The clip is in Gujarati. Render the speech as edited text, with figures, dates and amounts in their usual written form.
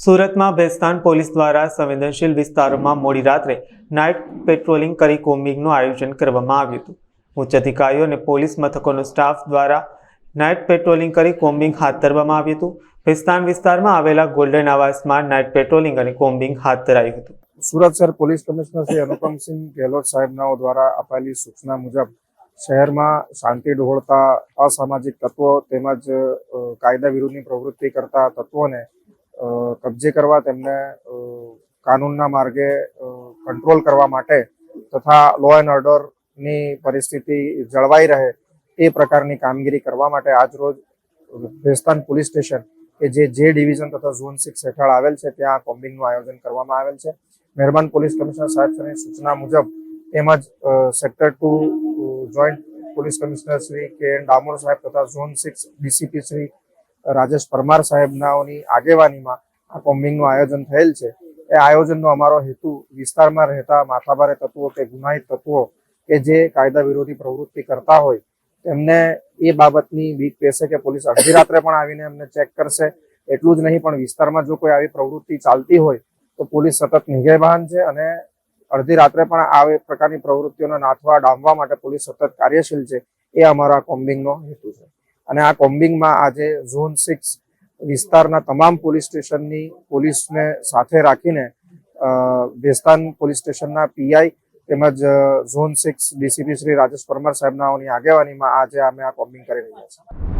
સુરતમાં ભેસ્તાન પોલીસ દ્વારા સંવેદનશીલ વિસ્તારોમાં મોડી રાત્રે નાઇટ પેટ્રોલિંગ કરી કોમ્બિંગનું આયોજન કરવામાં આવ્યું હતું। ઉચ્ચ અધિકારીઓ અને પોલીસ મથકોનો સ્ટાફ દ્વારા નાઇટ પેટ્રોલિંગ કરી કોમ્બિંગ હાથ ધરવામાં આવ્યું હતું। ભેસ્તાન વિસ્તારમાં આવેલા ગોલ્ડન આવાસમાં નાઇટ પેટ્રોલિંગ અને કોમ્બિંગ હાથ ધરાયું હતું। સુરત શહેર પોલીસ કમિશનર શ્રી અનુપમસિંહ ગેહલોત સાહેબનાઓ દ્વારા અપાયેલી સૂચના મુજબ શહેરમાં શાંતિ ડહોળતા અસામાજિક તત્વો તેમજ કાયદા વિરુદ્ધની પ્રવૃત્તિ કરતા તત્વોને કબજે કરવા, તેમને કાનૂનના માર્ગે કંટ્રોલ કરવા માટે તથા લો એન્ડ ઓર્ડરની પરિસ્થિતિ જળવાઈ રહે એ પ્રકારની કામગીરી કરવા માટે આજરોજ ભેસ્તાન પોલીસ સ્ટેશન કે જે ડિવિઝન તથા ઝોન 6 હેઠળ આવેલ છે ત્યાં કોમ્બિંગનું આયોજન કરવામાં આવેલ છે। મહેરબાન પોલીસ કમિશનર સાહેબની સૂચના મુજબ તેમજ sector 2 joint police commissioner Shri કે એન ડામોર સાહેબ તથા ઝોન 6 ડીસીપી શ્રી રાજેશ પરમાર સાહેબનાઓની આગેવાનીમાં આ કોમ્બિંગનું આયોજન થયેલ છે। એ આયોજનનો અમારો હેતુ વિસ્તારમાં રહેતા માથાભારે તત્વો કે ગુનાહિત તત્વો કે જે કાયદા વિરોધી પ્રવૃત્તિ કરતા હોય તેમને એ બાબતની બીક બેસે કે પોલીસ અડધી રાત્રે પણ આવીને એમને ચેક કરશે। એટલું જ નહીં, પણ વિસ્તારમાં જો કોઈ આવી પ્રવૃત્તિ ચાલતી હોય તો પોલીસ સતત નિગેબાન છે અને અડધી રાત્રે પણ આવી પ્રકારની પ્રવૃત્તિઓને નાથવા ડામવા માટે પોલીસ સતત કાર્યશીલ છે। એ અમારા કોમ્બિંગનો હેતુ છે અને આ કોમ્બિંગમાં આજે ઝોન 6 વિસ્તારના તમામ પોલીસ સ્ટેશનની પોલીસને સાથે રાખીને ભેસ્તાન પોલીસ સ્ટેશનના પીઆઈ તેમજ ઝોન 6 ડીસીપી શ્રી રાજેશ પરમાર સાહેબનાઓની આગેવાનીમાં આજે અમે આ કોમ્બિંગ કરી રહ્યા છીએ।